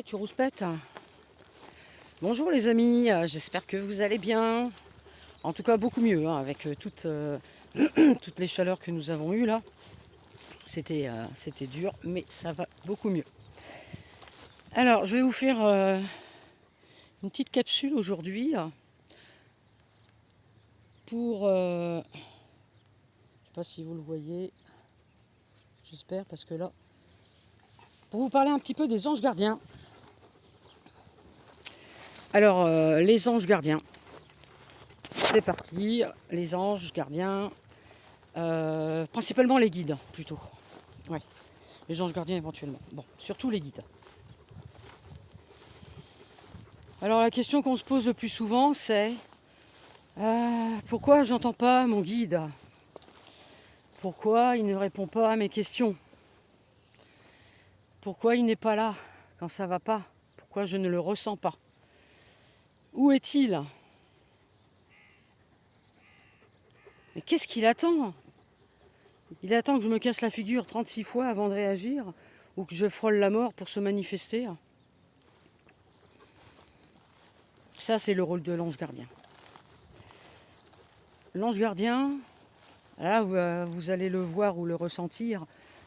Ouais, tu rouspètes. Bonjour les amis, j'espère que vous allez bien. En tout cas, beaucoup mieux, hein, avec toutes les chaleurs que nous avons eues là. C'était dur, mais ça va beaucoup mieux. Alors, je vais vous faire une petite capsule aujourd'hui pour... je sais pas si vous le voyez, j'espère, parce que là... Pour vous parler un petit peu des anges gardiens. Alors, les anges gardiens. C'est parti, les anges gardiens. Principalement les guides, plutôt. Ouais. Les anges gardiens éventuellement. Bon, surtout les guides. Alors la question qu'on se pose le plus souvent, c'est pourquoi j'entends pas mon guide? Pourquoi il ne répond pas à mes questions? Pourquoi il n'est pas là quand ça va pas? Pourquoi je ne le ressens pas? Où est-il? Mais qu'est-ce qu'il attend? Il attend que je me casse la figure 36 fois avant de réagir, ou que je frôle la mort pour se manifester. Ça, c'est le rôle de l'ange gardien. L'ange gardien, là, vous allez le voir ou le ressentir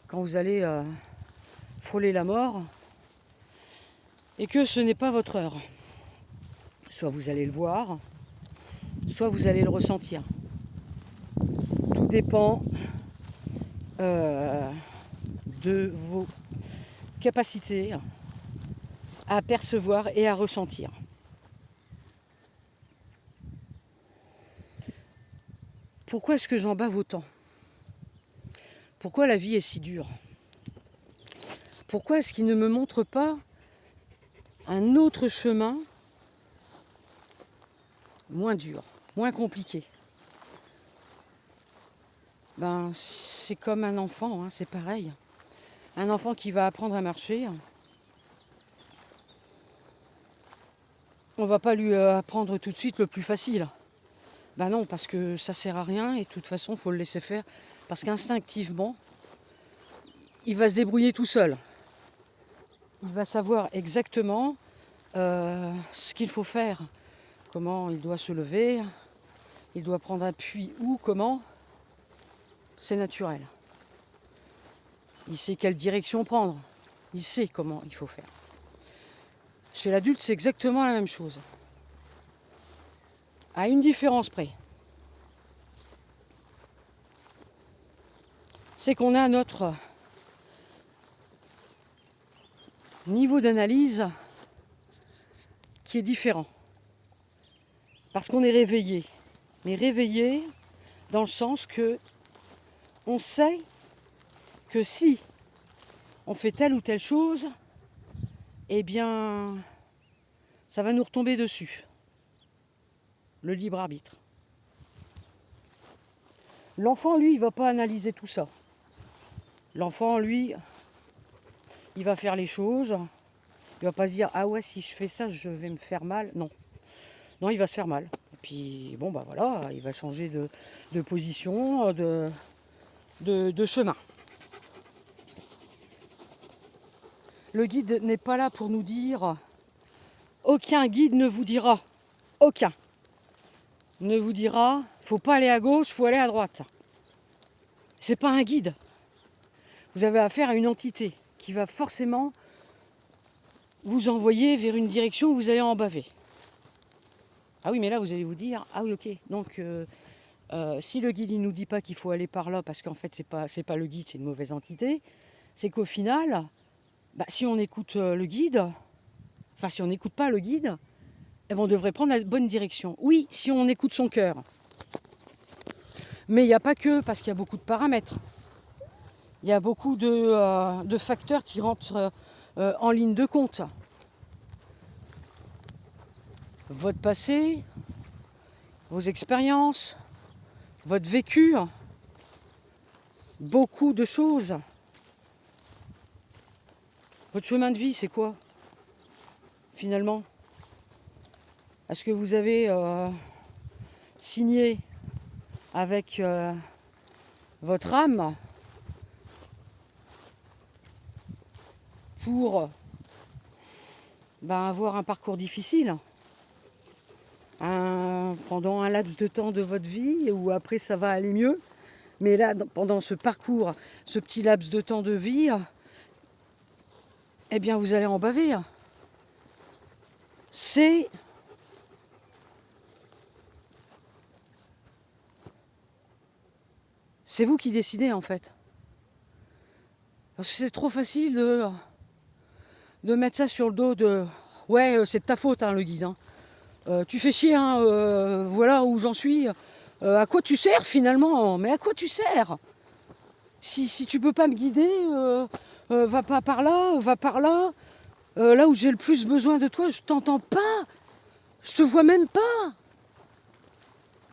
quand vous allez frôler la mort et que ce n'est pas votre heure. Soit vous allez le voir, soit vous allez le ressentir. Tout dépend de vos capacités à percevoir et à ressentir. Pourquoi est-ce que j'en bave autant? Pourquoi la vie est si dure? Pourquoi est-ce qu'il ne me montre pas un autre chemin moins dur, moins compliqué? Ben, c'est comme un enfant, hein, c'est pareil. Un enfant qui va apprendre à marcher, on va pas lui apprendre tout de suite le plus facile. Ben non, parce que ça sert à rien et de toute façon, il faut le laisser faire. Parce qu'instinctivement, il va se débrouiller tout seul. Il va savoir exactement ce qu'il faut faire, comment il doit se lever, il doit prendre appui où, comment. C'est naturel. Il sait quelle direction prendre, il sait comment il faut faire. Chez l'adulte, c'est exactement la même chose. À une différence près. C'est qu'on a notre niveau d'analyse qui est différent. Parce qu'on est réveillé. Mais réveillé dans le sens que on sait que si on fait telle ou telle chose, eh bien, ça va nous retomber dessus. Le libre arbitre. L'enfant, lui, il ne va pas analyser tout ça. L'enfant, lui, il va faire les choses. Il ne va pas se dire, ah ouais, si je fais ça, je vais me faire mal. Non. Non, il va se faire mal. Et puis, bon, bah voilà, il va changer de position, de chemin. Le guide n'est pas là pour nous dire, aucun guide ne vous dira, aucun ne vous dira, faut pas aller à gauche, faut aller à droite. C'est pas un guide. Vous avez affaire à une entité qui va forcément vous envoyer vers une direction où vous allez en baver. Ah oui, mais là vous allez vous dire, ah oui, ok, donc si le guide il nous dit pas qu'il faut aller par là parce qu'en fait c'est pas le guide, c'est une mauvaise entité, c'est qu'au final, bah, si on écoute le guide, enfin si on n'écoute pas le guide, eh ben, on devrait prendre la bonne direction. Oui, si on écoute son cœur. Mais il n'y a pas que, parce qu'il y a beaucoup de paramètres. Il y a beaucoup de facteurs qui rentrent en ligne de compte. Votre passé, vos expériences, votre vécu, beaucoup de choses. Votre chemin de vie, c'est quoi, finalement? Est-ce que vous avez signé avec votre âme pour avoir un parcours difficile pendant un laps de temps de votre vie, ou après ça va aller mieux. Mais là, pendant ce parcours, ce petit laps de temps de vie, eh bien vous allez en baver. C'est vous qui décidez en fait. Parce que c'est trop facile de mettre ça sur le dos de... Ouais, c'est de ta faute, hein, le guide. Hein. Tu fais chier, hein, voilà où j'en suis. À quoi tu sers finalement? Mais à quoi tu sers? Si tu peux pas me guider, va pas par là, va par là. Là où j'ai le plus besoin de toi, je t'entends pas. Je te vois même pas.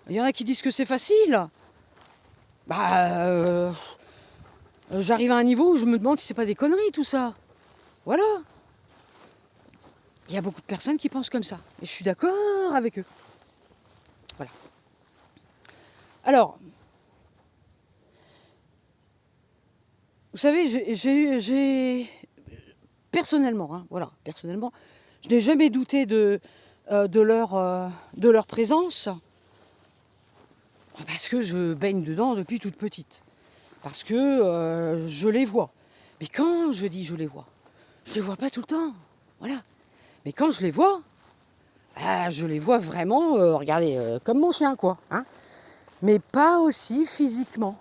Il y en a qui disent que c'est facile. J'arrive à un niveau où je me demande si c'est pas des conneries tout ça. Voilà. Il y a beaucoup de personnes qui pensent comme ça. Et je suis d'accord avec eux. Voilà. Alors, vous savez, j'ai personnellement, hein, voilà, personnellement, je n'ai jamais douté de leur présence, parce que je baigne dedans depuis toute petite. Parce que je les vois. Mais quand je dis je les vois pas tout le temps. Voilà. Mais quand je les vois vraiment, regardez, comme mon chien, quoi. Hein, mais pas aussi physiquement.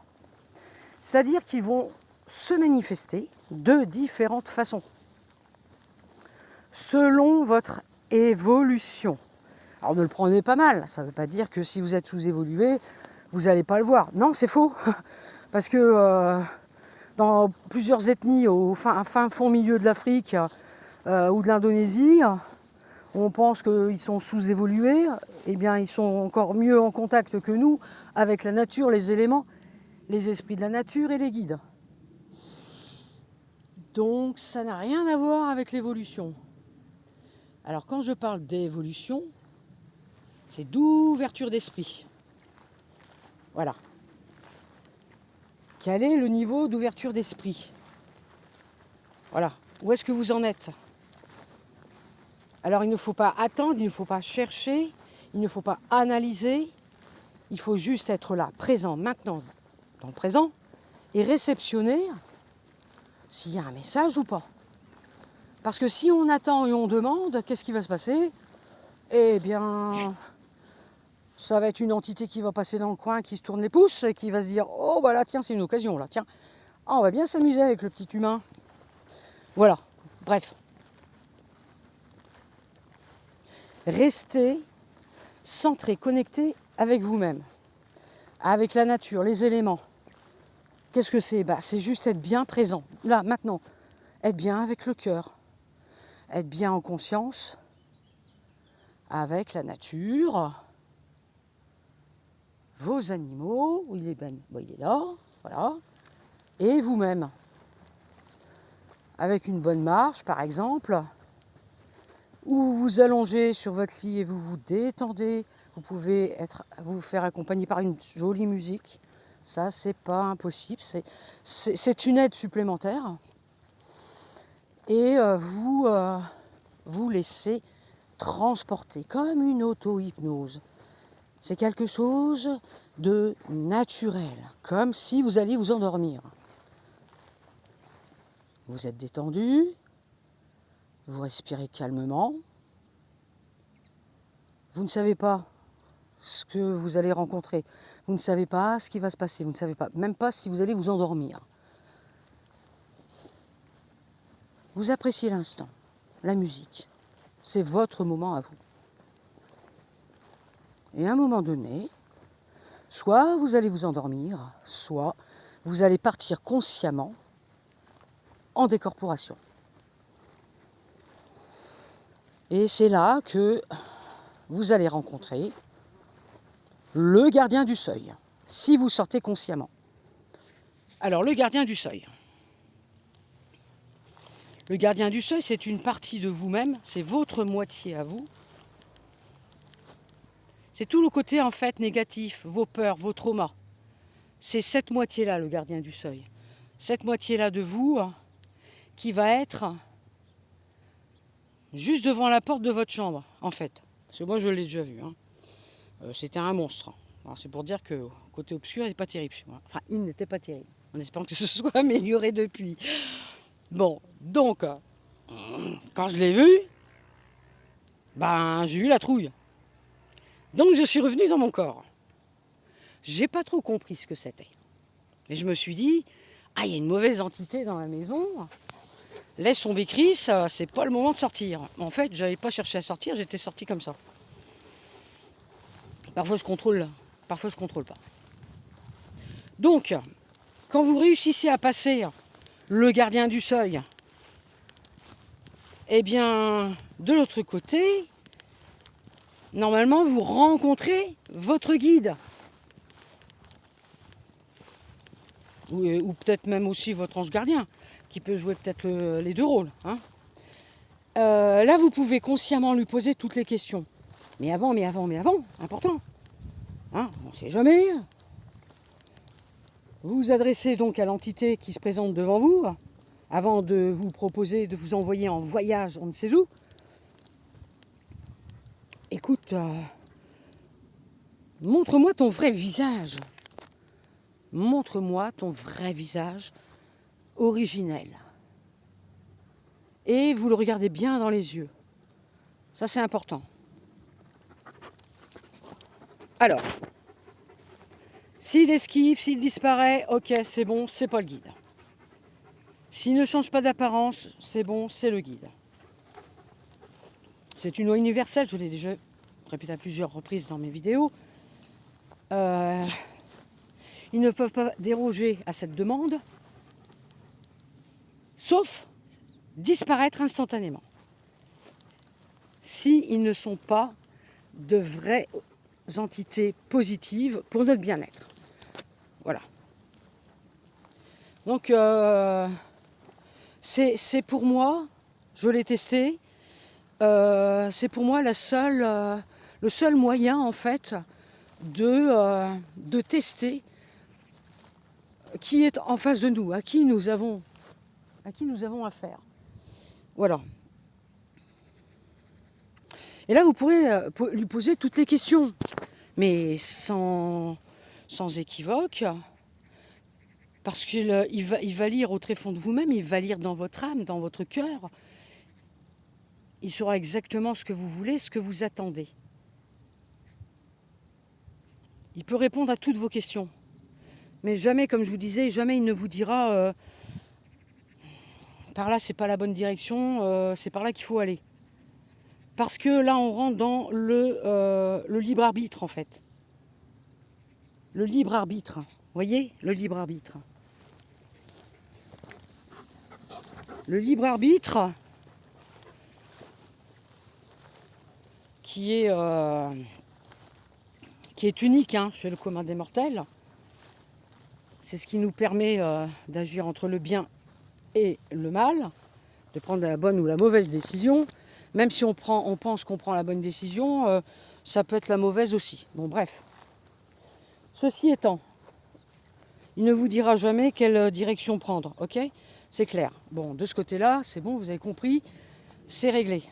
C'est-à-dire qu'ils vont se manifester de différentes façons, selon votre évolution. Alors ne le prenez pas mal, ça ne veut pas dire que si vous êtes sous-évolué, vous n'allez pas le voir. Non, c'est faux. Parce que dans plusieurs ethnies au fin fond milieu de l'Afrique ou de l'Indonésie, on pense qu'ils sont sous-évolués, eh bien ils sont encore mieux en contact que nous avec la nature, les éléments, les esprits de la nature et les guides. Donc ça n'a rien à voir avec l'évolution. Alors quand je parle d'évolution, c'est d'ouverture d'esprit. Voilà. Quel est le niveau d'ouverture d'esprit? Voilà. Où est-ce que vous en êtes? Alors il ne faut pas attendre, il ne faut pas chercher, il ne faut pas analyser. Il faut juste être là, présent, maintenant, dans le présent, et réceptionner s'il y a un message ou pas. Parce que si on attend et on demande, qu'est-ce qui va se passer? Eh bien, ça va être une entité qui va passer dans le coin, qui se tourne les pouces, et qui va se dire, oh bah là, tiens, c'est une occasion, là, tiens, on va bien s'amuser avec le petit humain. Voilà, bref. Restez centré, connecté avec vous-même, avec la nature, les éléments. Qu'est-ce que c'est? C'est juste être bien présent, là, maintenant. Être bien avec le cœur, être bien en conscience avec la nature, vos animaux, il est là, voilà, et vous-même. Avec une bonne marche, par exemple, ou vous vous allongez sur votre lit et vous vous détendez. Vous pouvez vous faire accompagner par une jolie musique. Ça, c'est pas impossible. C'est une aide supplémentaire. Et vous laissez transporter comme une auto-hypnose. C'est quelque chose de naturel, comme si vous alliez vous endormir. Vous êtes détendu, vous respirez calmement. Vous ne savez pas ce que vous allez rencontrer. Vous ne savez pas ce qui va se passer. Vous ne savez pas, même pas si vous allez vous endormir. Vous appréciez l'instant, la musique. C'est votre moment à vous. Et à un moment donné, soit vous allez vous endormir, soit vous allez partir consciemment en décorporation. Et c'est là que vous allez rencontrer le gardien du seuil, si vous sortez consciemment. Alors, le gardien du seuil. Le gardien du seuil, c'est une partie de vous-même, c'est votre moitié à vous. C'est tout le côté, en fait, négatif, vos peurs, vos traumas. C'est cette moitié-là, le gardien du seuil. Cette moitié-là de vous qui va être juste devant la porte de votre chambre, en fait. Parce que moi, je l'ai déjà vu. Hein. C'était un monstre. Alors, c'est pour dire que côté obscur, il n'est pas terrible chez moi. Enfin, il n'était pas terrible. En espérant que ce soit amélioré depuis. Bon, donc, quand je l'ai vu, ben, j'ai eu la trouille. Donc, je suis revenue dans mon corps. J'ai pas trop compris ce que c'était. Et je me suis dit, ah, il y a une mauvaise entité dans la maison. Laisse tomber Chris, c'est pas le moment de sortir. En fait, j'avais pas cherché à sortir, j'étais sorti comme ça. Parfois je contrôle, parfois je contrôle pas. Donc, quand vous réussissez à passer le gardien du seuil, eh bien, de l'autre côté, normalement, vous rencontrez votre guide. Ou peut-être même aussi votre ange gardien, qui peut jouer peut-être les deux rôles. Hein. Là, vous pouvez consciemment lui poser toutes les questions. Mais avant, important. Hein, on ne sait jamais. Vous vous adressez donc à l'entité qui se présente devant vous, avant de vous proposer de vous envoyer en voyage, on ne sait où. Écoute, montre-moi ton vrai visage. Montre-moi ton vrai visage originel. Et vous le regardez bien dans les yeux. Ça, c'est important. Alors, s'il esquive, s'il disparaît, ok, c'est bon, c'est pas le guide. S'il ne change pas d'apparence, c'est bon, c'est le guide. C'est une loi universelle, je l'ai déjà répété à plusieurs reprises dans mes vidéos. Ils ne peuvent pas déroger à cette demande, sauf disparaître instantanément. S'ils ne sont pas de vraies entités positives pour notre bien-être. Voilà. Donc, c'est pour moi, je l'ai testé, c'est pour moi le seul moyen, en fait, de tester qui est en face de nous, à qui nous avons affaire. Voilà. Et là, vous pourrez lui poser toutes les questions, mais sans équivoque, parce qu'il va lire au tréfonds de vous-même, il va lire dans votre âme, dans votre cœur. Il saura exactement ce que vous voulez, ce que vous attendez. Il peut répondre à toutes vos questions. Mais jamais, comme je vous disais, jamais il ne vous dira par là, c'est pas la bonne direction, c'est par là qu'il faut aller. Parce que là, on rentre dans le libre arbitre, en fait. Le libre arbitre. Vous voyez, le libre arbitre. Le libre arbitre qui est unique chez le commun des mortels. C'est ce qui nous permet d'agir entre le bien et le mal, de prendre la bonne ou la mauvaise décision. Même si on pense qu'on prend la bonne décision, ça peut être la mauvaise aussi. Bon, bref. Ceci étant, il ne vous dira jamais quelle direction prendre, ok ? C'est clair. Bon, de ce côté-là, c'est bon, vous avez compris, c'est réglé.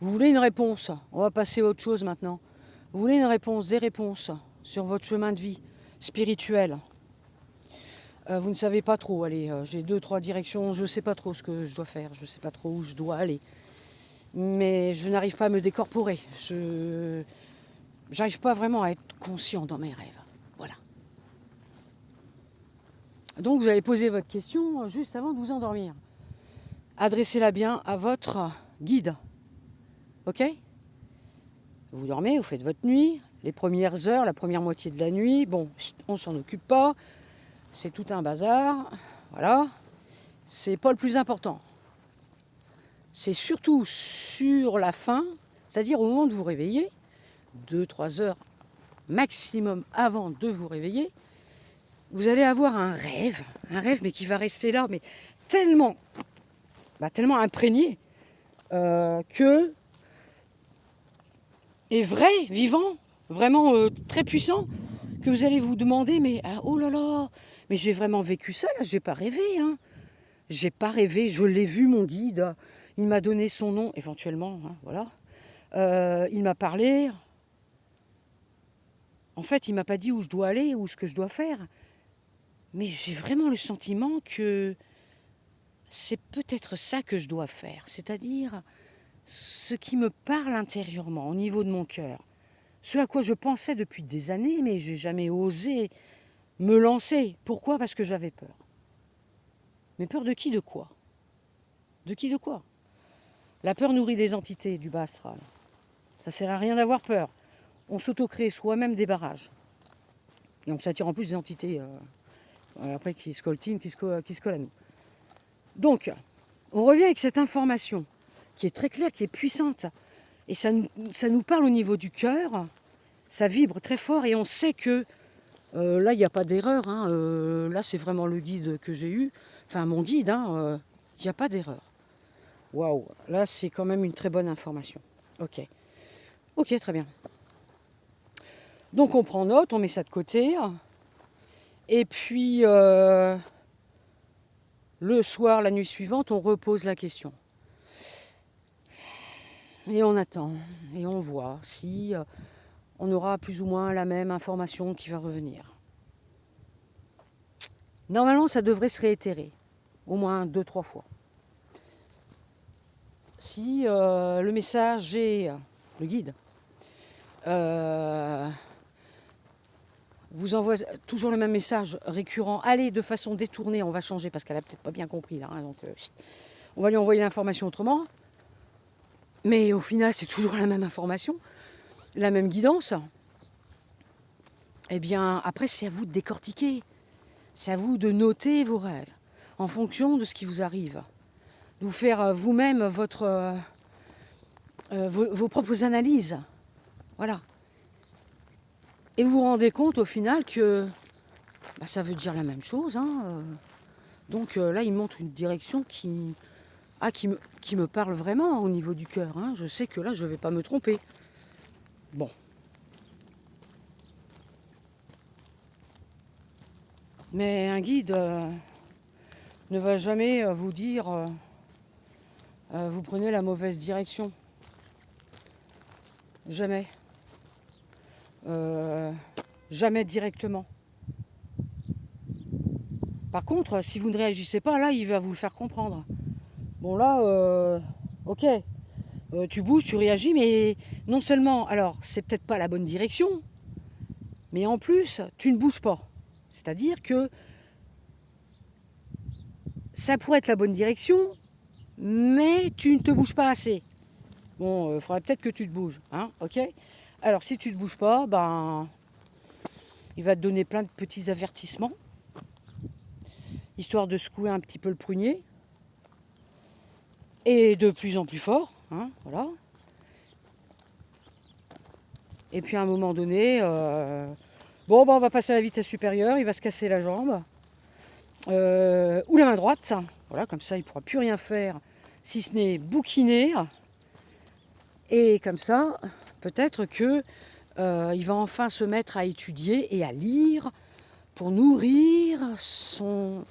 Vous voulez une réponse ? On va passer à autre chose maintenant. Vous voulez une réponse, des réponses sur votre chemin de vie spirituel. Vous ne savez pas trop, allez, j'ai 2-3 directions, je ne sais pas trop ce que je dois faire, je ne sais pas trop où je dois aller. Mais je n'arrive pas à me décorporer, j'arrive pas vraiment à être conscient dans mes rêves. Voilà. Donc vous allez poser votre question juste avant de vous endormir. Adressez-la bien à votre guide. Ok ? Vous dormez, vous faites votre nuit, les premières heures, la première moitié de la nuit, bon, on s'en occupe pas. C'est tout un bazar, voilà. C'est pas le plus important. C'est surtout sur la fin, c'est-à-dire au moment de vous réveiller, 2-3 heures maximum avant de vous réveiller, vous allez avoir un rêve mais qui va rester là, mais tellement imprégné que est vrai, vivant, vraiment très puissant, que vous allez vous demander, mais oh là là, mais j'ai vraiment vécu ça, là, j'ai pas rêvé, hein. J'ai pas rêvé, je l'ai vu mon guide. Il m'a donné son nom, éventuellement, hein, voilà. Il m'a parlé. En fait, il m'a pas dit où je dois aller ou ce que je dois faire. Mais j'ai vraiment le sentiment que c'est peut-être ça que je dois faire. C'est-à-dire ce qui me parle intérieurement, au niveau de mon cœur. Ce à quoi je pensais depuis des années, mais j'ai jamais osé me lancer. Pourquoi? Parce que j'avais peur. Mais peur de qui, de quoi? De qui, de quoi? La peur nourrit des entités du bas astral. Ça sert à rien d'avoir peur. On s'auto-crée soi-même des barrages. Et on s'attire en plus des entités après qui se coltinent, qui se collent à nous. Donc, on revient avec cette information qui est très claire, qui est puissante. Et ça nous parle au niveau du cœur. Ça vibre très fort et on sait que là, il n'y a pas d'erreur. Hein. Là, c'est vraiment le guide que j'ai eu. Enfin, mon guide, hein, il n'y a pas d'erreur. Waouh, là, c'est quand même une très bonne information. Ok. Ok, très bien. Donc, on prend note, on met ça de côté. Et puis, le soir, la nuit suivante, on repose la question. Et on attend. Et on voit si on aura plus ou moins la même information qui va revenir. Normalement, ça devrait se réitérer. Au moins 2-3 fois. Si le messager, le guide, vous envoie toujours le même message récurrent, allez, de façon détournée, on va changer parce qu'elle a peut-être pas bien compris là, hein, donc on va lui envoyer l'information autrement. Mais au final, c'est toujours la même information, la même guidance. Eh bien, après, c'est à vous de décortiquer. C'est à vous de noter vos rêves en fonction de ce qui vous arrive. De vous faire vous-même vos propres analyses. Voilà. Et vous vous rendez compte au final que ça veut dire la même chose. Hein. Donc là, il montre une direction qui me parle vraiment au niveau du cœur. Hein. Je sais que là, je ne vais pas me tromper. Bon. Mais un guide ne va jamais vous dire vous prenez la mauvaise direction. Jamais. Jamais directement. Par contre, si vous ne réagissez pas, là, il va vous le faire comprendre. Bon, là, ok, tu bouges, tu réagis, mais non seulement, alors, c'est peut-être pas la bonne direction, mais en plus, tu ne bouges pas. C'est-à-dire que ça pourrait être la bonne direction, mais tu ne te bouges pas assez. Bon, il faudrait peut-être que tu te bouges, hein, ok? Alors, si tu ne te bouges pas, il va te donner plein de petits avertissements, histoire de secouer un petit peu le prunier, et de plus en plus fort, hein, voilà. Et puis à un moment donné, on va passer à la vitesse supérieure, il va se casser la jambe, ou la main droite, voilà, comme ça il ne pourra plus rien faire, si ce n'est bouquiner. Et comme ça, peut-être que il va enfin se mettre à étudier et à lire pour nourrir son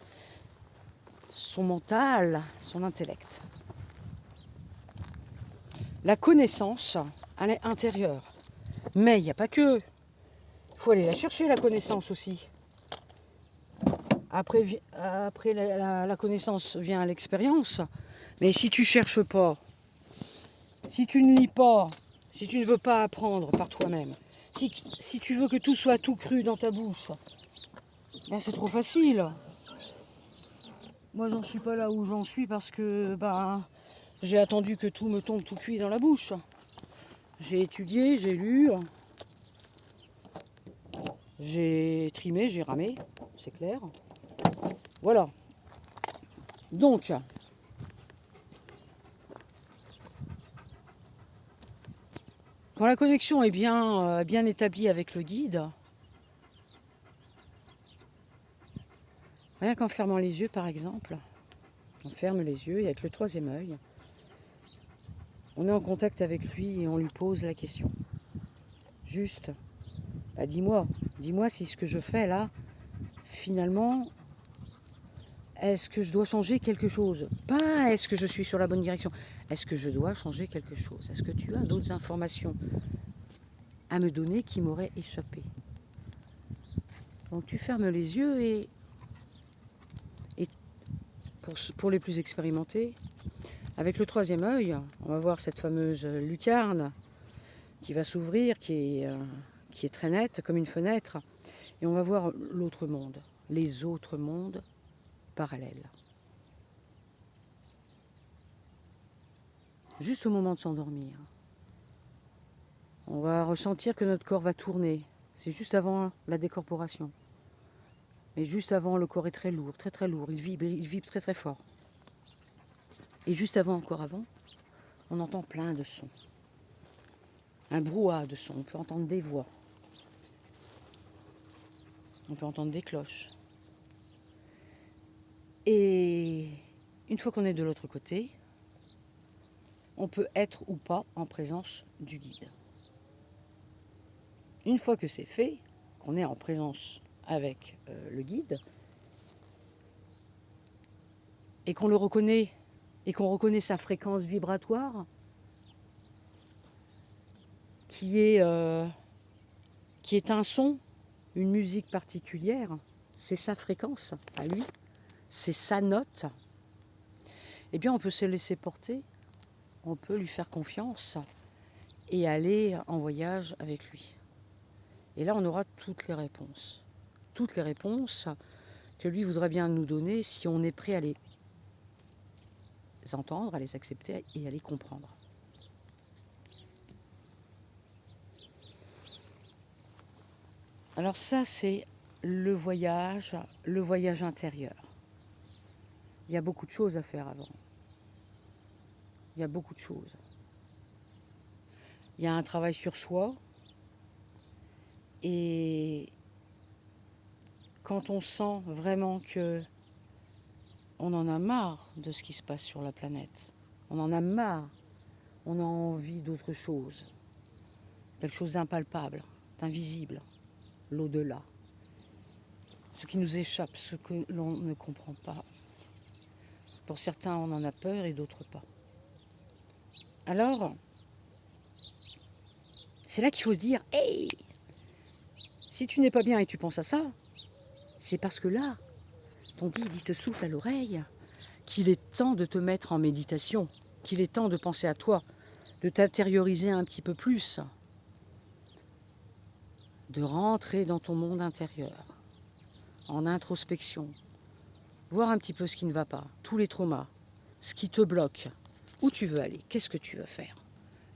mental, son intellect. La connaissance, elle est intérieure. Mais il n'y a pas que. Il faut aller la chercher, la connaissance aussi. Après la connaissance vient l'expérience. Mais si tu ne cherches pas, si tu ne lis pas, si tu ne veux pas apprendre par toi-même, si tu veux que tout soit tout cru dans ta bouche, c'est trop facile. Moi, j'en suis pas là où j'en suis parce que j'ai attendu que tout me tombe tout cuit dans la bouche. J'ai étudié, j'ai lu, j'ai trimé, j'ai ramé, c'est clair. Voilà. Donc, quand la connexion est bien établie avec le guide, rien qu'en fermant les yeux par exemple, on ferme les yeux et avec le troisième œil, on est en contact avec lui et on lui pose la question. Juste, dis-moi si ce que je fais là, finalement, Est-ce que je dois changer quelque chose? Pas est-ce que je suis sur la bonne direction. Est-ce que je dois changer quelque chose? Est-ce que tu as d'autres informations à me donner qui m'auraient échappé? Donc tu fermes les yeux et pour les plus expérimentés, avec le troisième œil, on va voir cette fameuse lucarne qui va s'ouvrir, qui est très nette comme une fenêtre, et on va voir l'autre monde, les autres mondes parallèles. Juste au moment de s'endormir, on va ressentir que notre corps va tourner. C'est juste avant la décorporation. Mais juste avant, le corps est très lourd, très très lourd. Il vibre très très fort. Et juste avant, encore avant, on entend plein de sons. Un brouhaha de sons. On peut entendre des voix. On peut entendre des cloches. Et une fois qu'on est de l'autre côté, on peut être ou pas en présence du guide. Une fois que c'est fait, qu'on est en présence avec le guide, et qu'on le reconnaît, et qu'on reconnaît sa fréquence vibratoire, qui est un son, une musique particulière, c'est sa fréquence à lui, c'est sa note, eh bien on peut se laisser porter, on peut lui faire confiance et aller en voyage avec lui. Et là on aura toutes les réponses que lui voudrait bien nous donner si on est prêt à les entendre, à les accepter et à les comprendre. Alors ça, c'est le voyage intérieur. Il y a beaucoup de choses à faire avant. Il y a beaucoup de choses. Il y a un travail sur soi. Et quand on sent vraiment que on en a marre de ce qui se passe sur la planète, on en a marre, on a envie d'autre chose, quelque chose d'impalpable, d'invisible, l'au-delà, ce qui nous échappe, ce que l'on ne comprend pas. Pour certains, on en a peur et d'autres pas. Alors, c'est là qu'il faut se dire, hey, si tu n'es pas bien et tu penses à ça, c'est parce que là, ton guide, il te souffle à l'oreille qu'il est temps de te mettre en méditation, qu'il est temps de penser à toi, de t'intérioriser un petit peu plus, de rentrer dans ton monde intérieur, en introspection, voir un petit peu ce qui ne va pas, tous les traumas, ce qui te bloque, où tu veux aller, qu'est-ce que tu veux faire.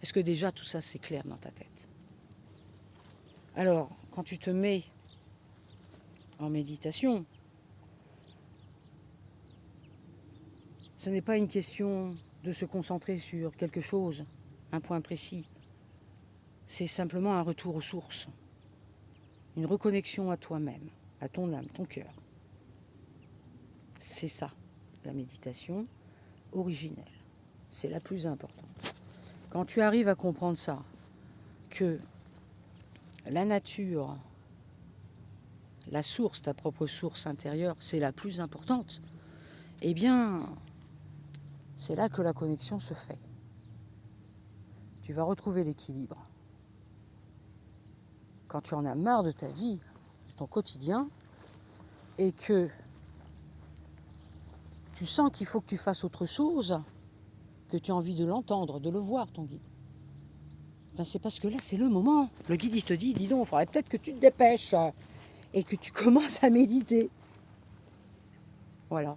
Est-ce que déjà tout ça c'est clair dans ta tête? Alors, quand tu te mets en méditation, ce n'est pas une question de se concentrer sur quelque chose, un point précis. C'est simplement un retour aux sources, une reconnexion à toi-même, à ton âme, ton cœur. C'est ça, la méditation originelle. C'est la plus importante. Quand tu arrives à comprendre ça, que la nature, la source, ta propre source intérieure, c'est la plus importante, eh bien, c'est là que la connexion se fait. Tu vas retrouver l'équilibre. Quand tu en as marre de ta vie, de ton quotidien, et que tu sens qu'il faut que tu fasses autre chose, que tu as envie de l'entendre, de le voir, ton guide, ben c'est parce que là, c'est le moment. Le guide, il te dit, dis donc, il faudrait peut-être que tu te dépêches et que tu commences à méditer. Voilà.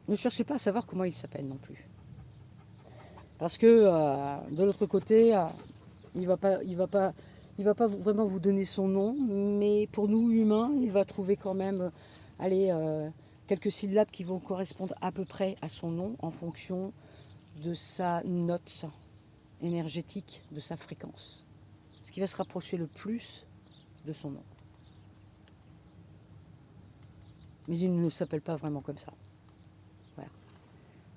Ne cherchez pas à savoir comment il s'appelle non plus. Parce que de l'autre côté, il va pas vraiment vous donner son nom, mais pour nous humains, il va trouver quand même quelques syllabes qui vont correspondre à peu près à son nom en fonction de sa note énergétique, de sa fréquence. Ce qui va se rapprocher le plus de son nom. Mais il ne s'appelle pas vraiment comme ça. Voilà.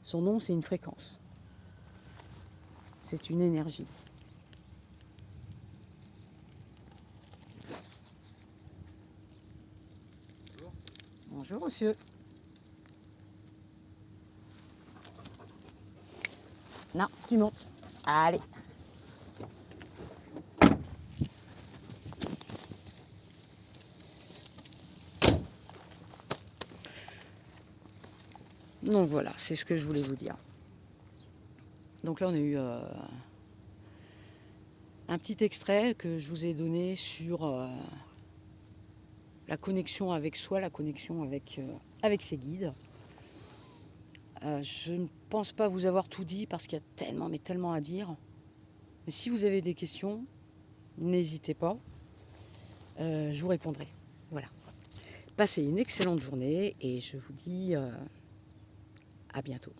Son nom, c'est une fréquence. C'est une énergie. Bonjour monsieur. Non, tu montes. Allez. Donc voilà, c'est ce que je voulais vous dire. Donc là, on a eu un petit extrait que je vous ai donné sur la connexion avec soi, la connexion avec ses guides. Je ne pense pas vous avoir tout dit parce qu'il y a tellement, mais tellement à dire. Mais si vous avez des questions, n'hésitez pas. Je vous répondrai. Voilà. Passez une excellente journée et je vous dis à bientôt.